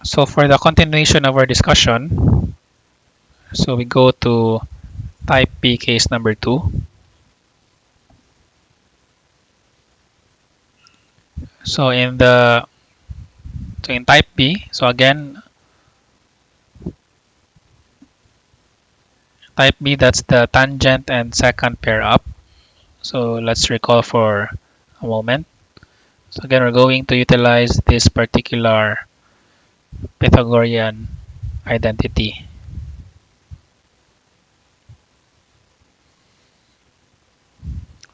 So for the continuation of our discussion, so we go to type P case number 2. So in type B, so again, type B, that's the tangent and secant pair up. So let's recall for a moment. So again, we're going to utilize this particular Pythagorean identity.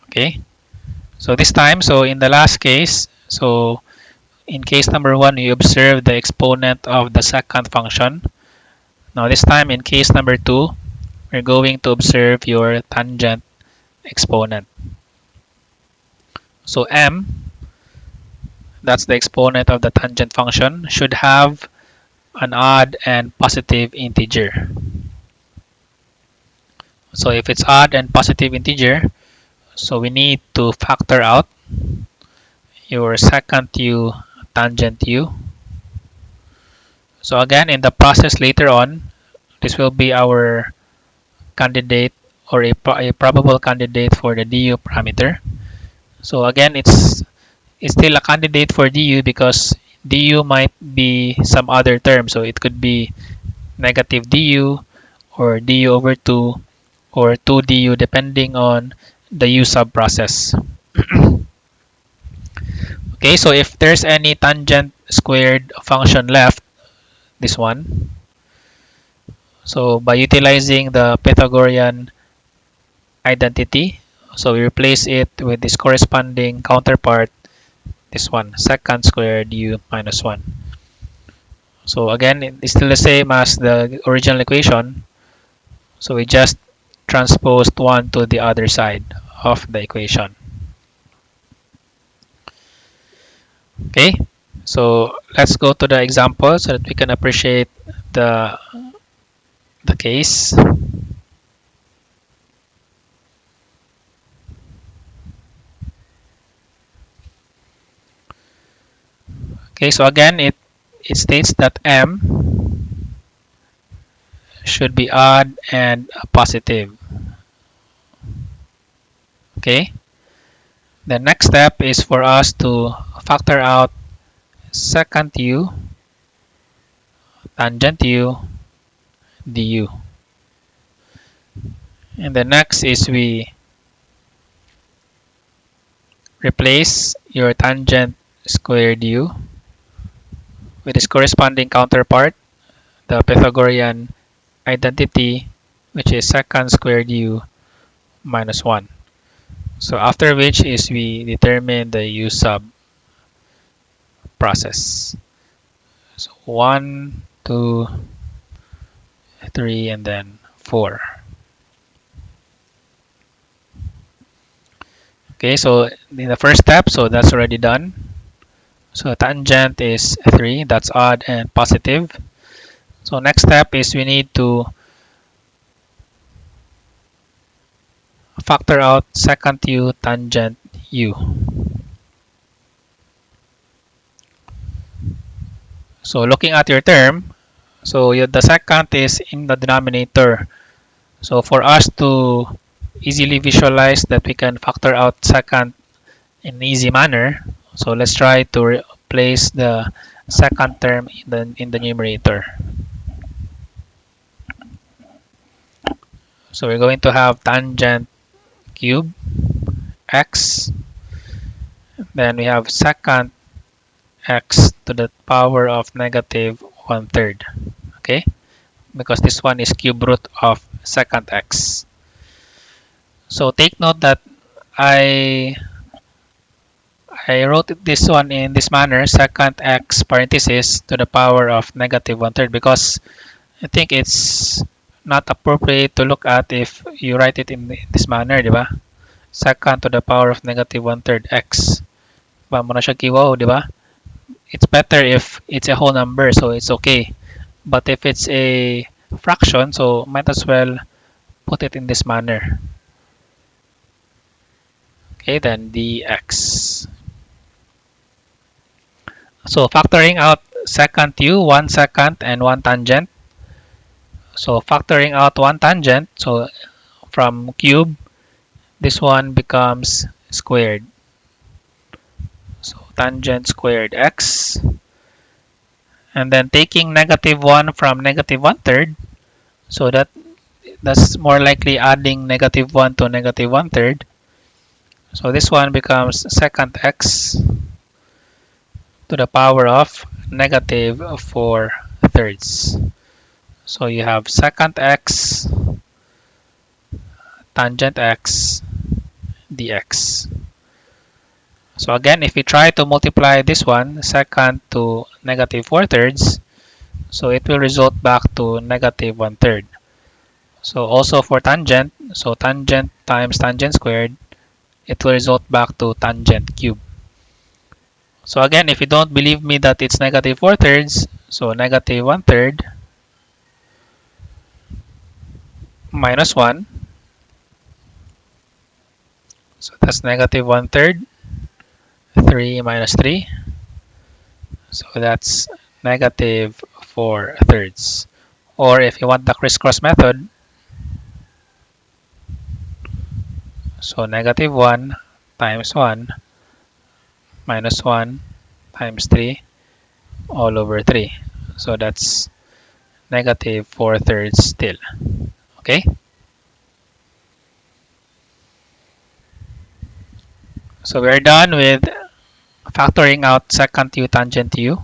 Okay. So this time, so in the last case, so in case number 1, you observe the exponent of the secant function. Now this time in case number 2, we're going to observe your tangent exponent. So m, that's the exponent of the tangent function, should have an odd and positive integer. So if it's odd and positive integer, so we need to factor out your secant u tangent u. So again, in the process later on, this will be our candidate or a probable candidate for the du parameter. So again, it's still a candidate for du because du might be some other term. So it could be negative du or du over 2 or 2 du depending on the u sub process. Okay, so if there's any tangent squared function left, this one, so by utilizing the Pythagorean identity, so we replace it with this corresponding counterpart, this one, secant squared u minus 1. So again, it's still the same as the original equation. So we just transposed one to the other side of the equation. Okay, so let's go to the example so that we can appreciate the case. Okay, so again, it states that m should be odd and positive. Okay, the next step is for us to factor out secant u, tangent u, du. And the next is we replace your tangent squared u with its corresponding counterpart, the Pythagorean identity, which is secant squared u minus 1. So after which is we determine the u sub process. So 1, 2, 3, and then 4. Okay, so in the first step, so that's already done. So tangent is 3, that's odd and positive. So next step is we need to factor out secant u tangent u. So looking at your term, so the secant is in the denominator. So for us to easily visualize that we can factor out secant in an easy manner, so let's try to replace the second term in the numerator. So we're going to have tangent cube x, then we have secant x to the power of negative 1/3. Okay, because this one is cube root of secant x. So take note that I wrote this one in this manner, secant x parenthesis to the power of negative 1/3, because I think it's not appropriate to look at if you write it in this manner, di ba? Secant to the power of negative 1/3 x. Ba mo na siya kiwaw, di ba? It's better if it's a whole number, so it's okay. But if it's a fraction, so might as well put it in this manner. Okay, then dx. So factoring out secant u, 1 secant, and 1 tangent. So factoring out 1 tangent, so from cube, this one becomes squared. So tangent squared x. And then taking negative 1 from negative 1/3, so that's more likely adding negative 1 to negative 1/3. So this one becomes secant x to the power of negative 4/3. So you have secant x tangent x dx. So again, if we try to multiply this one, secant to negative 4/3, so it will result back to negative 1/3. So also for tangent, so tangent times tangent squared, it will result back to tangent cube. So again, if you don't believe me that it's negative 4/3, so negative 1/3 minus 1, so that's negative 1/3, 3 minus 3, so that's negative 4/3. Or if you want the crisscross method, so negative 1 times 1 minus 1 times 3 all over 3. So that's negative 4/3 still. Okay? So we're done with factoring out secant u tangent u.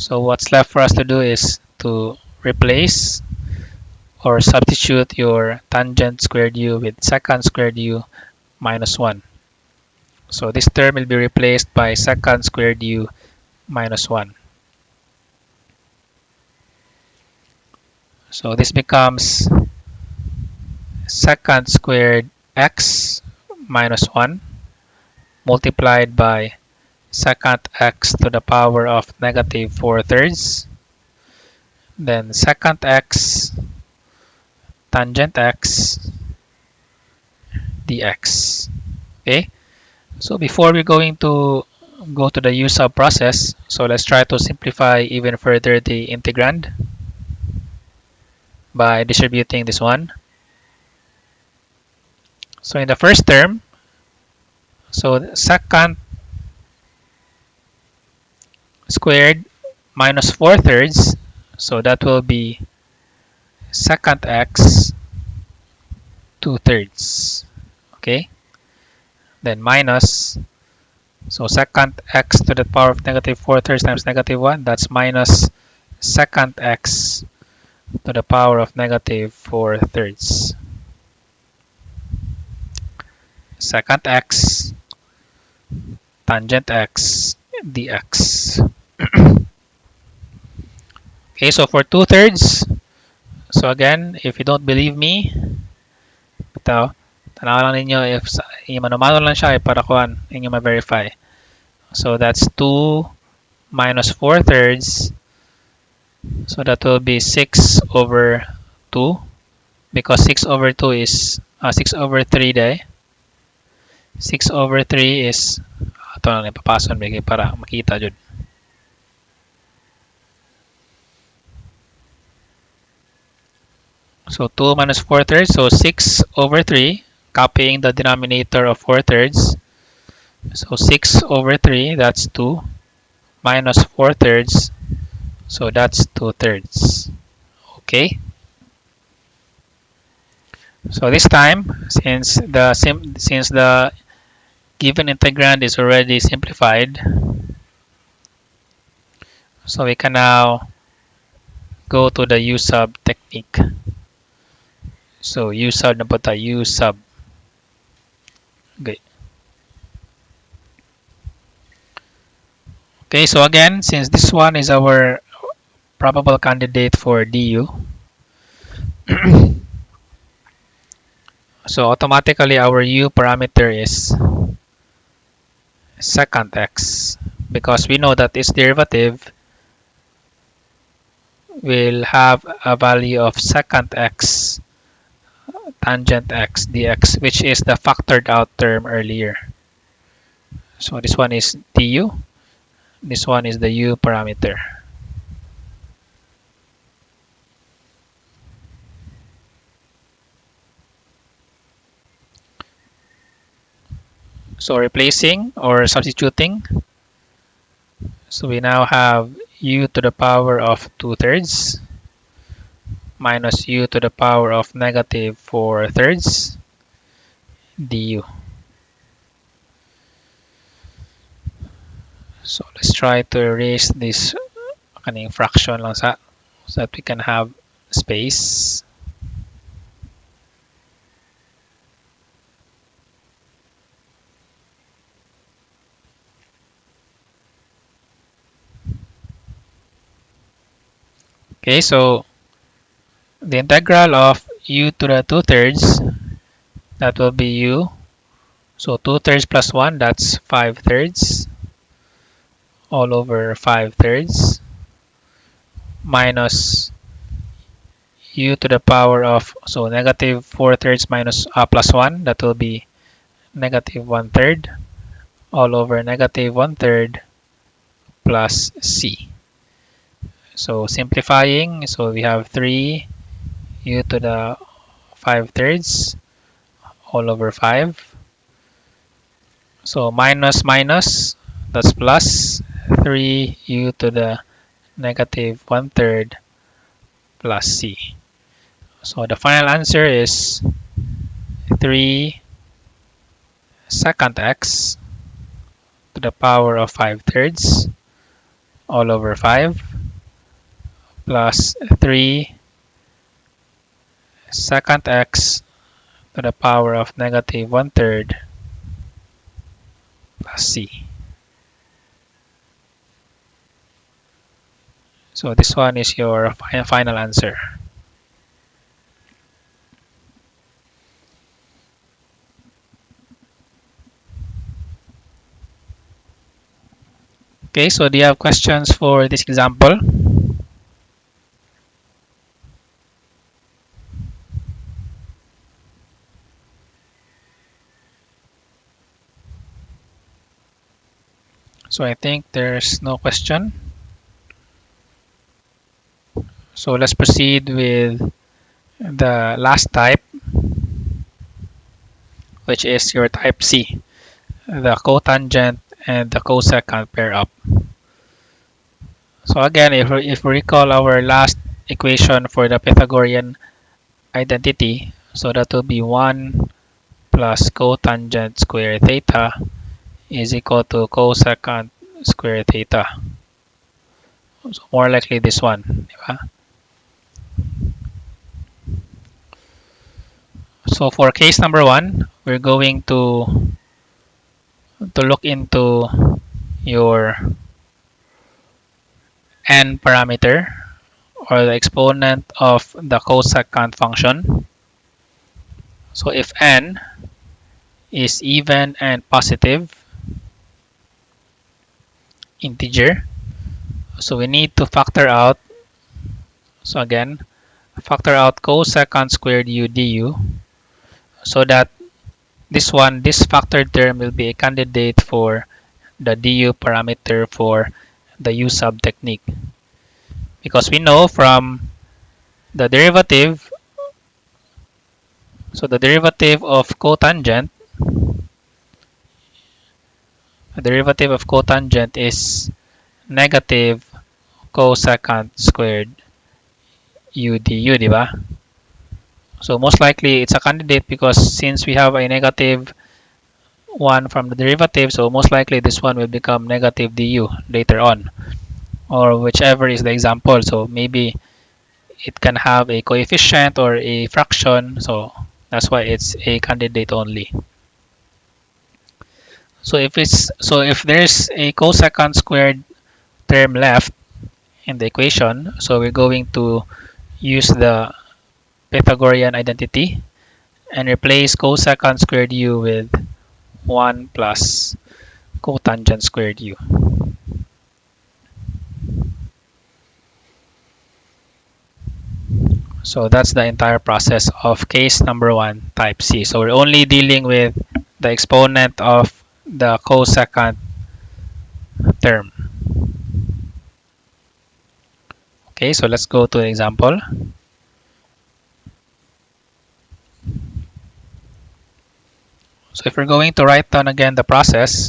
So what's left for us to do is to replace or substitute your tangent squared u with secant squared u minus 1. So this term will be replaced by secant squared u minus 1. So this becomes secant squared x minus 1 multiplied by secant x to the power of negative 4/3. Then secant x tangent x dx. Okay, so before we're going to go to the u sub process, so let's try to simplify even further the integrand by distributing this one. So in the first term, so secant squared minus 4/3, so that will be secant x 2/3. Okay, then minus, so secant x to the power of negative 4/3 times negative 1, that's minus secant x to the power of negative 4/3. Secant x tangent x dx. Okay, so for 2/3, so again, if you don't believe me, ito, tanaw lang ninyo if mano-mano lang siya para kuan inyo ma-verify. So that's 2 minus 4/3, so that will be 6 over 2 because 6 over 2 is 6 over 3 day. 6 over 3 is ito lang ipapason bigay para makita jud. So 2 minus 4/3, so 6 over 3, copying the denominator of 4/3. So 6 over 3, that's 2, minus 4/3, so that's 2/3. Okay. So this time, since the given integrand is already simplified, so we can now go to the u sub technique. So u sub na po tayo, u sub. Okay. Okay, so again, since this one is our probable candidate for du, so automatically our u parameter is secant x because we know that its derivative will have a value of secant x tangent x dx, which is the factored out term earlier. So this one is du, this one is the u parameter. So replacing or substituting. So we now have u to the power of 2/3 minus u to the power of negative 4/3 du. So let's try to erase this kaning fraction lang so that we can have space. Okay, so the integral of u to the 2/3, that will be u. So 2/3 plus 1, that's 5/3 all over 5/3 minus u to the power of, so negative 4/3 minus plus 1, that will be negative 1/3 all over negative 1/3 plus c. So simplifying, so we have 3 u to the 5/3 all over 5. So minus minus, that's plus 3 u to the negative 1/3 plus c. So the final answer is 3 secant x to the power of 5/3 all over 5 plus 3 secant x to the power of negative 1/3 plus c. So this one is your final answer. Okay, so do you have questions for this example? So I think there's no question. So let's proceed with the last type, which is your type C, the cotangent and the cosecant pair up. So again, if we recall our last equation for the Pythagorean identity, so that will be 1 plus cotangent square theta is equal to cosecant square theta. So more likely this one, di ba? So for case number 1, we're going to look into your n parameter or the exponent of the cosecant function. So if n is even and positive integer, so we need to factor out, so again, factor out cosecant squared u du, so that this factored term will be a candidate for the du parameter for the u sub technique. Because we know from the derivative, so the derivative of cotangent is negative cosecant squared u du, di ba? So most likely it's a candidate because since we have a negative 1 from the derivative, so most likely this one will become negative du later on, or whichever is the example. So maybe it can have a coefficient or a fraction, so that's why it's a candidate only. So if there's a cosecant squared term left in the equation, so we're going to use the Pythagorean identity and replace cosecant squared u with 1 plus cotangent squared u. So that's the entire process of case number 1, type C. So we're only dealing with the exponent of the cosecant term. Okay, so let's go to an example. So if we're going to write down again the process,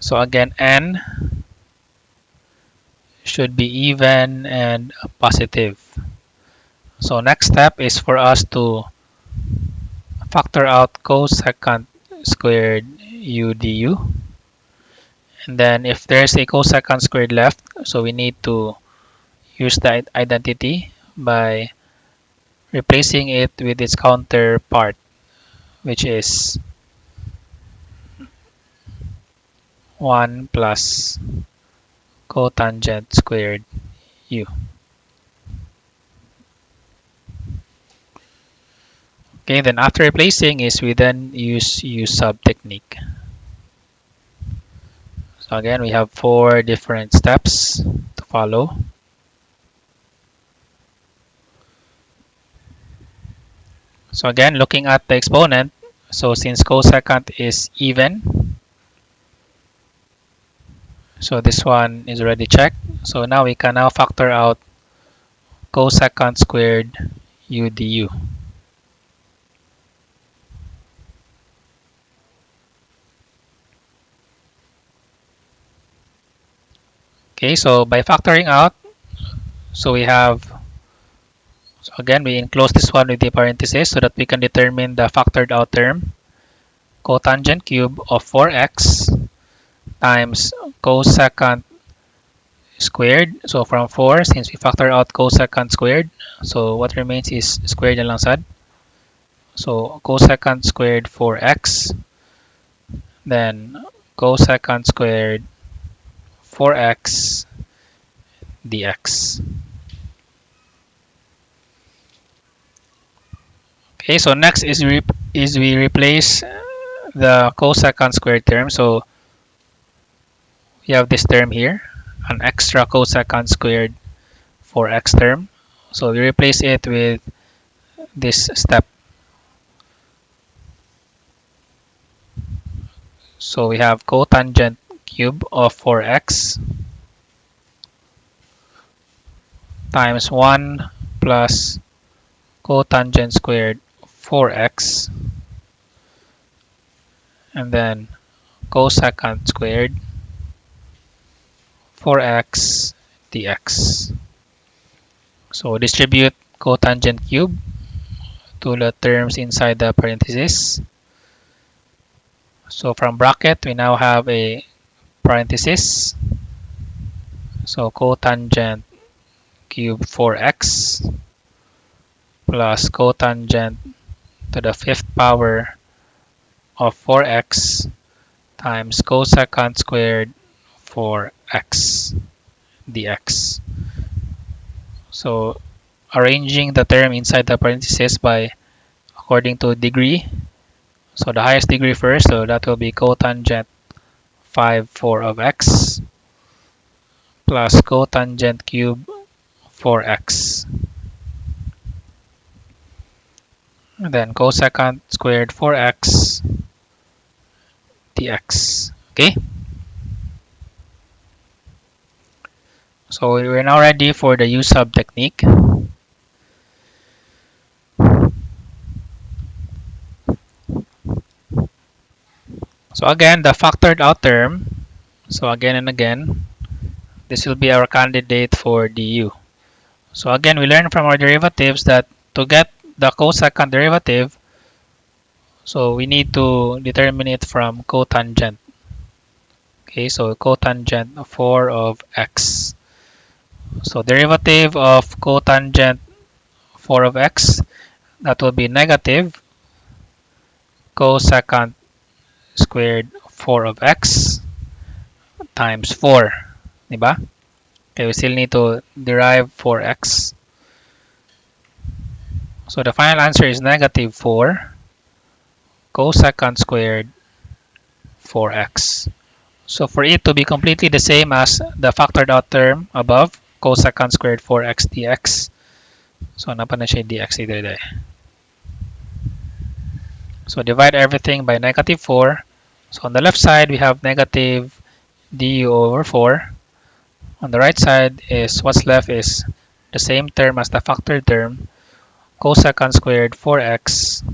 so again n should be even and positive. So next step is for us to factor out cosecant squared u du. And then if there's a cosecant squared left, so we need to use the identity by replacing it with its counterpart, which is 1 plus cotangent squared u. Okay, then after replacing is we then use u sub technique. So again, we have 4 different steps to follow. So again, looking at the exponent, so since cosecant is even, so this one is already checked. So now we can now factor out cosecant squared u du. Okay, so by factoring out, so we have, so again, we enclose this one with the parentheses so that we can determine the factored out term, cotangent cube of 4x times cosecant squared. So from 4, since we factor out cosecant squared, so what remains is squared na lang sad. So cosecant squared 4x, then cosecant squared 4x dx. Okay, so next is we replace the cosecant squared term. So we have this term here, an extra cosecant squared 4x term. So we replace it with this step. So we have cotangent cube of 4x times 1 plus cotangent squared 4x, and then cosecant squared 4x dx. So distribute cotangent cube to the terms inside the parentheses. So from bracket, we now have a parenthesis. So cotangent cube 4x plus cotangent to the 5th power of 4x times cosecant squared 4x dx. So arranging the term inside the parentheses by according to degree. So the highest degree first, so that will be cotangent 5 4 of x plus cotangent cube 4x. And then cosecant squared 4x dx. Okay? So we're now ready for the u sub technique. So again, the factored out term. So again and again, this will be our candidate for du. So again, we learned from our derivatives that to get the cosecant derivative, so we need to determine it from cotangent. Okay, so cotangent 4 of x. So derivative of cotangent 4 of x, that will be negative cosecant squared 4 of x times 4. Diba? Okay, we still need to derive 4x. So the final answer is negative 4 cosecant squared 4x. So for it to be completely the same as the factored out term above, cosecant squared 4x dx. So napa na siya dx either day. So divide everything by negative 4. So on the left side, we have negative du over 4. On the right side is what's left is the same term as the factored term. cosecant squared 4x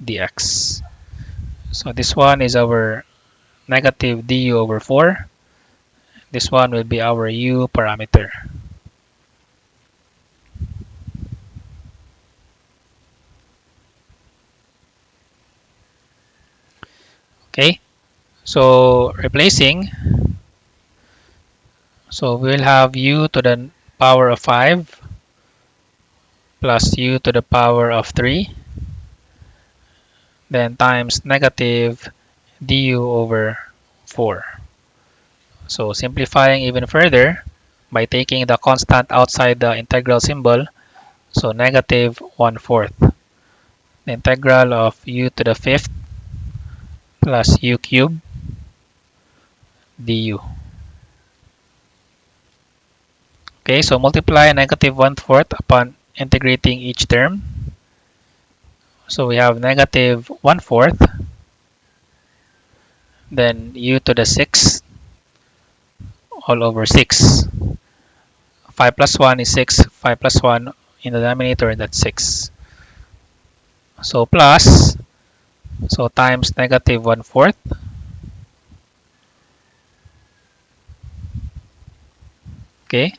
dx. So this one is our negative du over 4. This one will be our u parameter. Okay, so replacing, so we'll have u to the power of 5 plus u to the power of 3, then times negative du over 4. So simplifying even further by taking the constant outside the integral symbol, so negative 1/4. The integral of u to the 5th plus u cubed du. Okay, so multiply negative 1/4 upon integrating each term. So we have negative 1/4, then u to the 6th all over 6. 5 plus 1 is 6. 5 plus 1 in the denominator, that's 6. So plus, so times negative 1/4. Okay,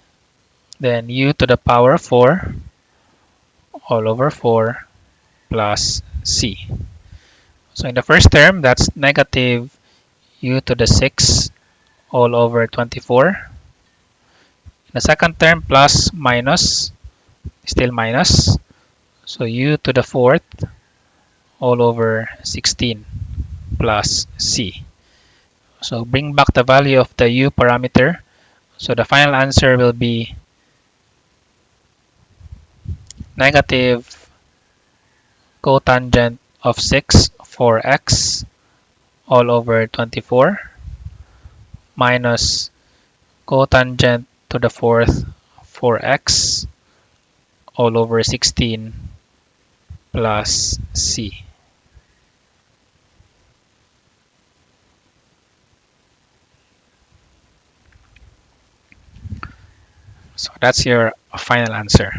then u to the power of 4 all over 4 plus c. So in the first term, that's negative u to the 6 all over 24. In the second term, plus minus, still minus. So u to the 4th all over 16 plus c. So bring back the value of the u parameter. So the final answer will be negative cotangent of 6 for x all over 24 minus cotangent to the 4th for x all over 16 plus c. So that's your final answer.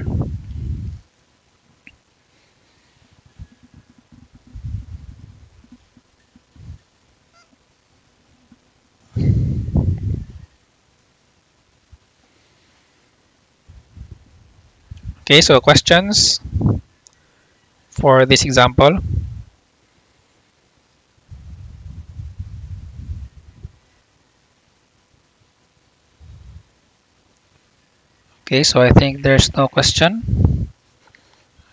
Okay, so questions for this example. Okay, so I think there's no question.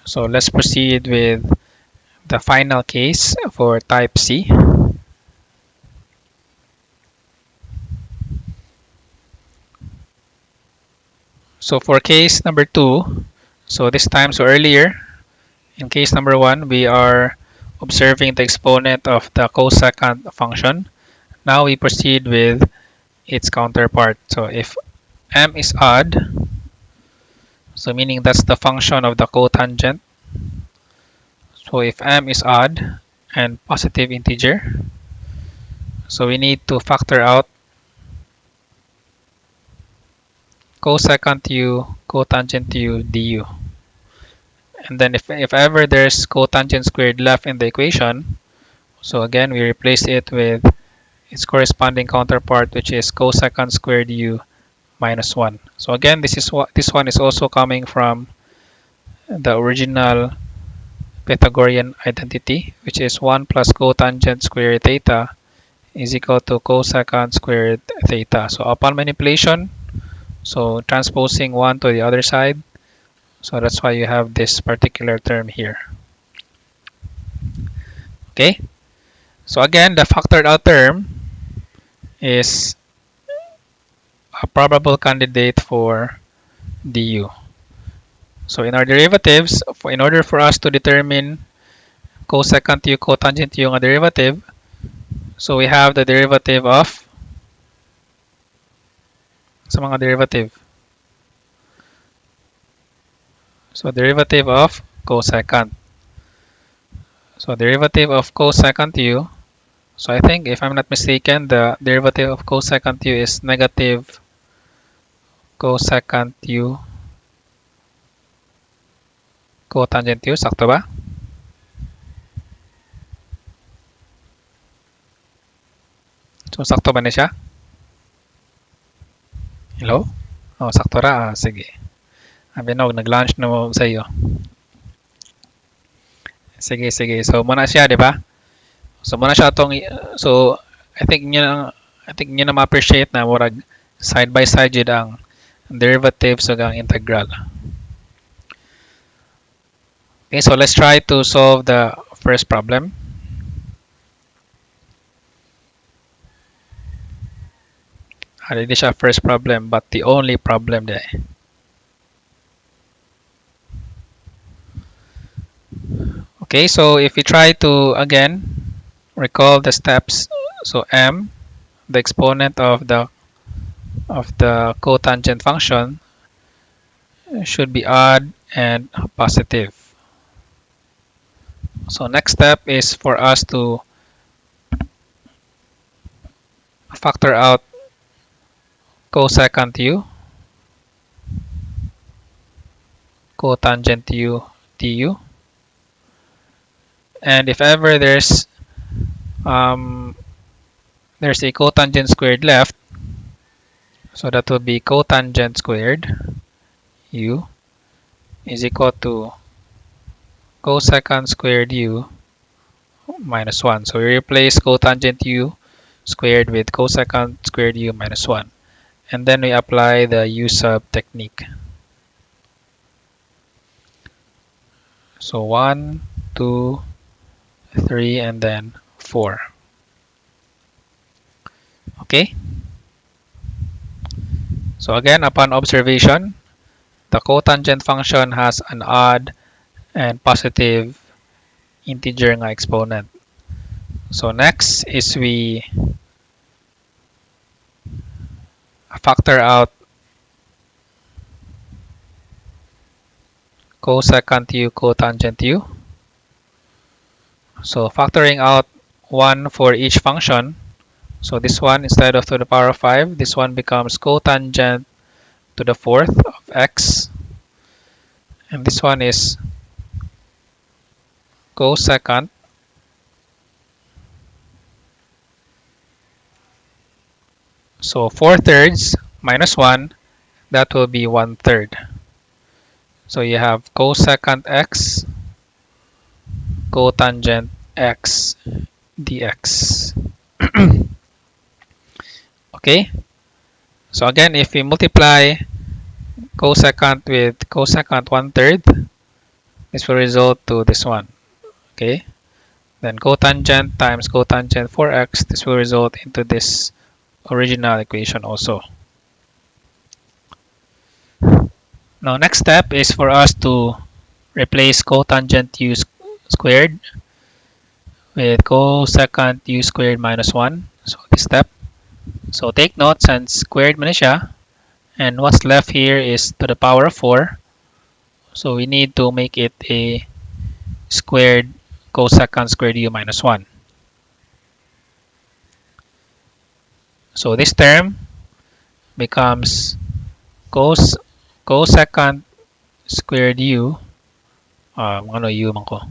So let's proceed with the final case for type C. So for case number 2, so this time, so earlier in case number 1, we are observing the exponent of the cosecant function. Now we proceed with its counterpart. So if m is odd, so meaning that's the function of the cotangent. So if m is odd and positive integer, so we need to factor out cosecant u, cotangent u, du. And then if ever there's cotangent squared left in the equation, so again we replace it with its corresponding counterpart, which is cosecant squared u minus 1. So again, this one is also coming from the original Pythagorean identity, which is 1 plus cotangent squared theta is equal to cosecant squared theta. So upon manipulation, so transposing 1 to the other side, so that's why you have this particular term here. Okay, so again, the factored out term is a probable candidate for du. So in our derivatives, in order for us to determine cosecant u, cotangent u ang derivative, so we have the derivative of sa mga derivative. So derivative of cosecant. So derivative of cosecant u. So I think if I'm not mistaken, the derivative of cosecant u is negative cosecant u Cotangent u, sakto ba? So, sakto ba na siya? Hello? Oh, sakto ra. Sige. Abinog, nag-launch na mo sa iyo. Sige, sige. So, muna siya, di ba? So, muna siya itong, so, I think nyo na ma-appreciate na murag side by side yun ang derivatives ug ang integral. Okay, so let's try to solve the first problem. Hindi siya first problem, but the only problem there. Okay, so if we try to, again, recall the steps, so m, the exponent of the cotangent function, should be odd and positive. So next step is for us to factor out cosecant u, cotangent u du, and if ever there's a cotangent squared left, so that will be cotangent squared u is equal to cosecant squared u minus 1. So we replace cotangent u squared with cosecant squared u minus 1. And then we apply the u sub technique. So 1, 2, 3, and then 4. Okay? So again, upon observation, the cotangent function has an odd and positive integer nga exponent. So next is we factor out cosecant u, cotangent u. So factoring out 1 for each function, so this one, instead of to the power of 5, this one becomes cotangent to the 4th of x. And this one is cosecant so 4/3 minus 1, that will be 1/3. So you have cosecant x, cotangent x dx. Okay, so again, if we multiply cosecant with cosecant 1/3, this will result to this one. Okay, then cotangent times cotangent 4x, this will result into this original equation also. Now next step is for us to replace cotangent u squared with cosecant u squared minus 1. So this step. So take note, since squared man siya, and what's left here is to the power of 4. So we need to make it a squared cosecant squared u minus 1. So this term becomes cosecant squared u, ano u man ko.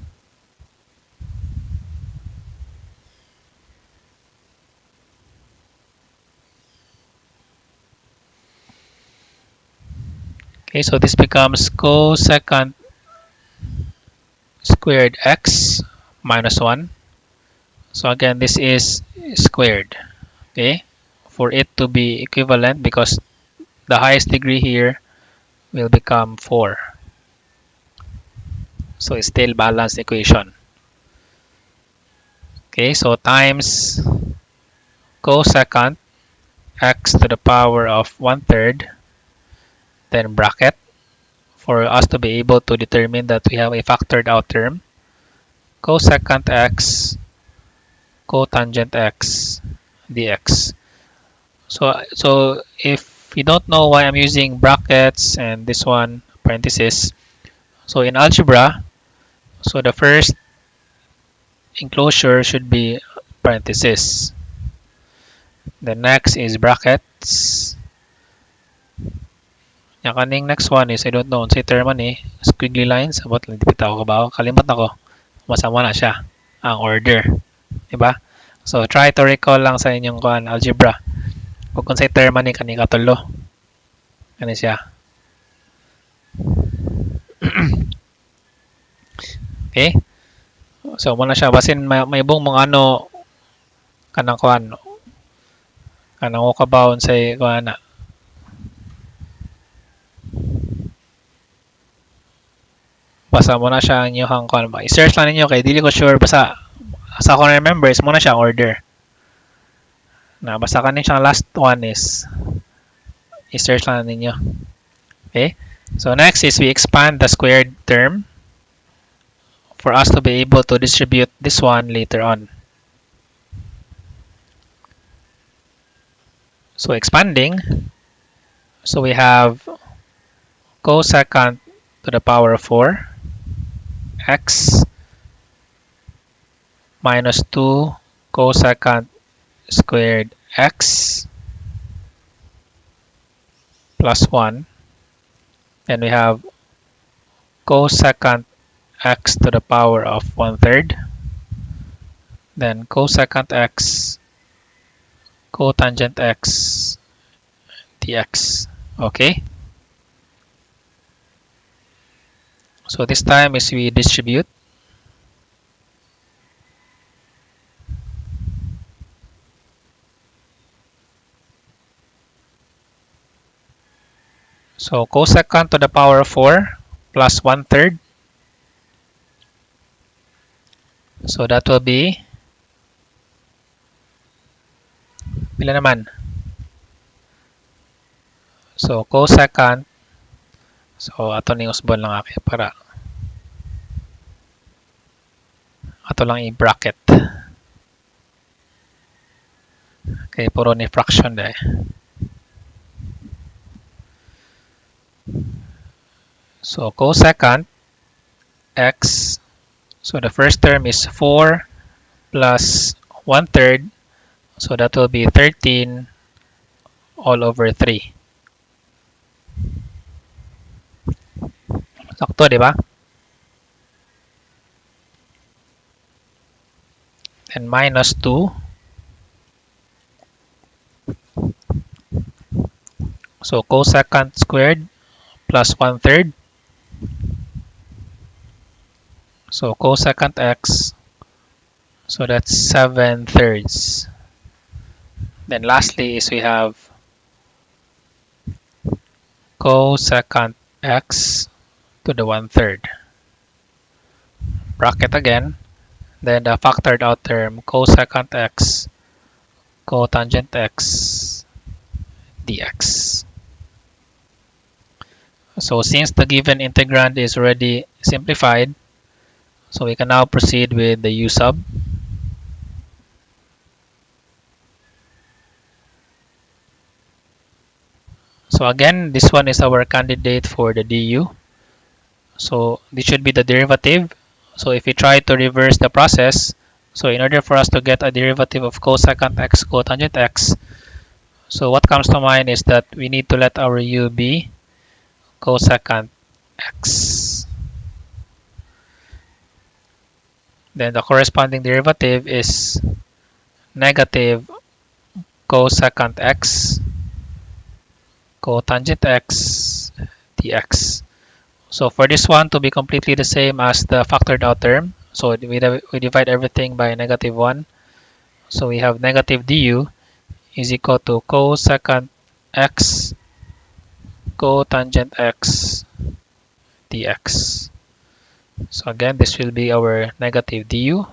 Okay, so this becomes cosecant squared x minus 1. So again, this is squared. Okay, for it to be equivalent, because the highest degree here will become 4. So it's still balanced equation. Okay, so times cosecant x to the power of 1/3, then bracket, for us to be able to determine that we have a factored out term, cosecant x, cotangent x dx. So if you don't know why I'm using brackets and this one parenthesis, so in algebra, so the first enclosure should be parenthesis. The next is brackets. Yung kaning next one is, I don't know, say term man eh, squiggly lines, abot, hindi bitaw ko ba? Kalimot ako. Masama na siya, ang order. Diba? So, try to recall lang sa inyong algebra. Kung say term man eh, kaning katulo. Ano siya? Okay? So, muna siya. Basin, may buong mga ano, kanang kuan, kanang ukabawon sa kuan na. Basa mo na siya ang inyong kuan ba. I-search lang ninyo kay dili ko sure basta sa ako remember is muna siya ang order. Na basta kanin siyang last one is i-search lang ninyo. Okay? So next is we expand the squared term for us to be able to distribute this one later on. So expanding, so we have cosecant to the power of 4 x minus 2 cosecant squared x plus 1. Then we have cosecant x to the power of 1/3. Then cosecant x cotangent x dx. Okay? So this time is we distribute. So cosecant to the power of 4 plus 1/3. So that will be, pila naman? So cosecant, so ato ning usbon lang ako para ato lang i-bracket. Okay, puro ni fraction dahil. So cosecant x, so the first term is 4 plus 1/3, so that will be 13 all over 3. Sakto, di ba? And minus 2. So cosecant squared plus 1/3. So cosecant x, so that's 7/3. Then lastly is we have cosecant x to the 1/3. Bracket again. Then the factored out term cosecant x cotangent x dx. So since the given integrand is already simplified, so we can now proceed with the u sub. So again, this one is our candidate for the du. So this should be the derivative. So if we try to reverse the process, so in order for us to get a derivative of cosecant x cotangent x, so what comes to mind is that we need to let our u be cosecant x. Then the corresponding derivative is negative cosecant x cotangent x dx. So for this one to be completely the same as the factored out term, so we divide everything by -1. So we have negative du is equal to cosecant x cotangent x dx. So again, this will be our negative du.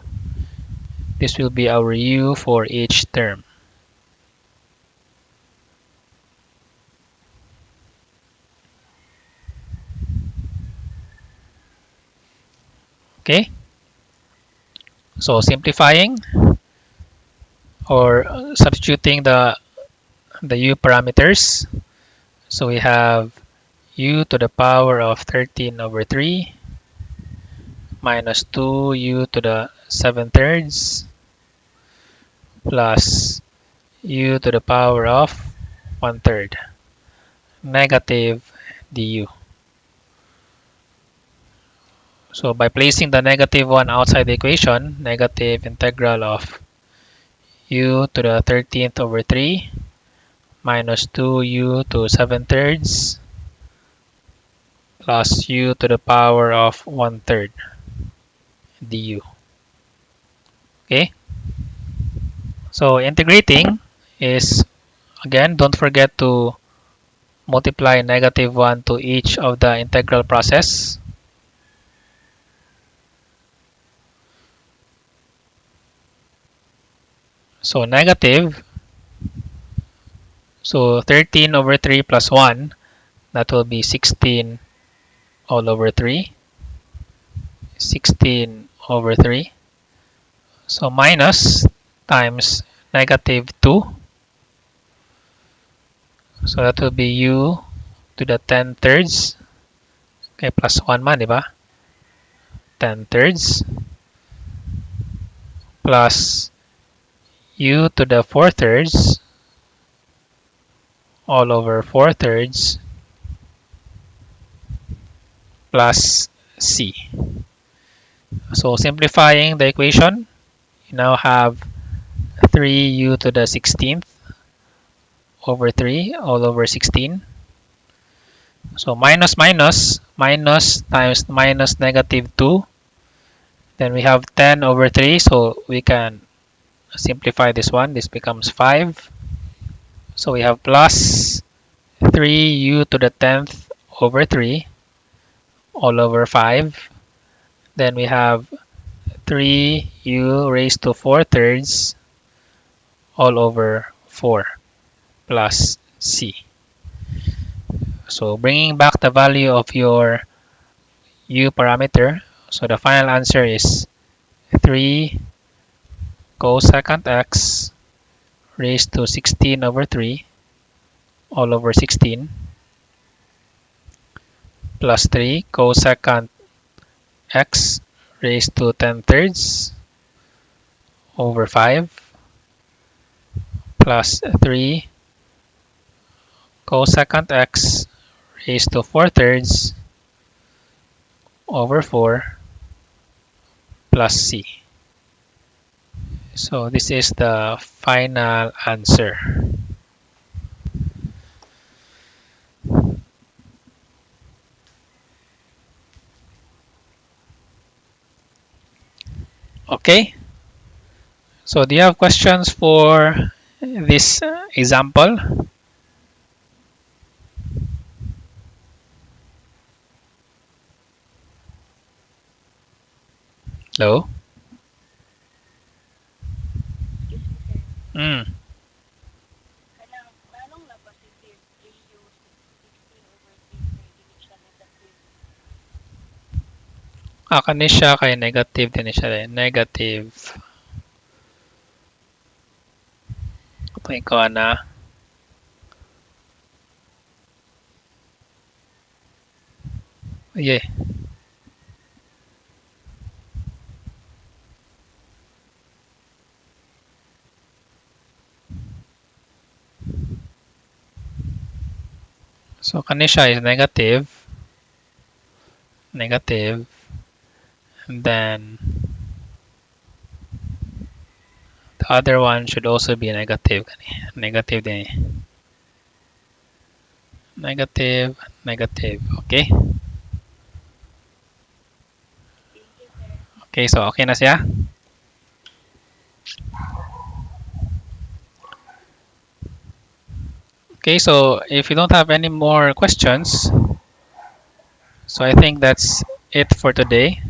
This will be our u for each term. Okay? So simplifying or substituting the u parameters. So we have u to the power of 13 over 3 minus 2u to the 7/3 plus u to the power of 1/3 negative du. So by placing the negative 1 outside the equation, negative integral of u to the 13th over 3 minus 2u to 7 thirds plus u to the power of 1/3 du. Okay, so integrating is, again, don't forget to multiply negative 1 to each of the integral process. So negative, so 13 over 3 plus 1, that will be 16 all over 3. 16 over 3. So minus times negative 2. So that will be u to the 10 thirds. Okay, plus 1 man, di ba? 10 thirds plus u to the 4 thirds all over 4 thirds plus c. So simplifying the equation, you now have 3u to the 16th over 3 all over 16. So minus minus, minus times minus negative 2. Then we have 10 over 3, so we can simplify this one. This becomes 5. So we have plus 3u to the 10th over 3 all over 5. Then we have 3u raised to 4 thirds all over 4 plus c. So bringing back the value of your u parameter, so the final answer is 3 cosecant x raised to 16 over 3 all over 16 plus 3 cosecant x raised to 10 thirds over 5 plus 3 cosecant x raised to 4 thirds over 4 plus c. So this is the final answer. Okay, so do you have questions for this example? Hello? Mm. Kani siya kay negative din siya. Negative. Ito ko na. Yeah. So kani siya is negative. Negative. And then the other one should also be negative. Negative din. Negative, negative. Okay? Okay, so okay na siya? Okay, so if you don't have any more questions, so I think that's it for today.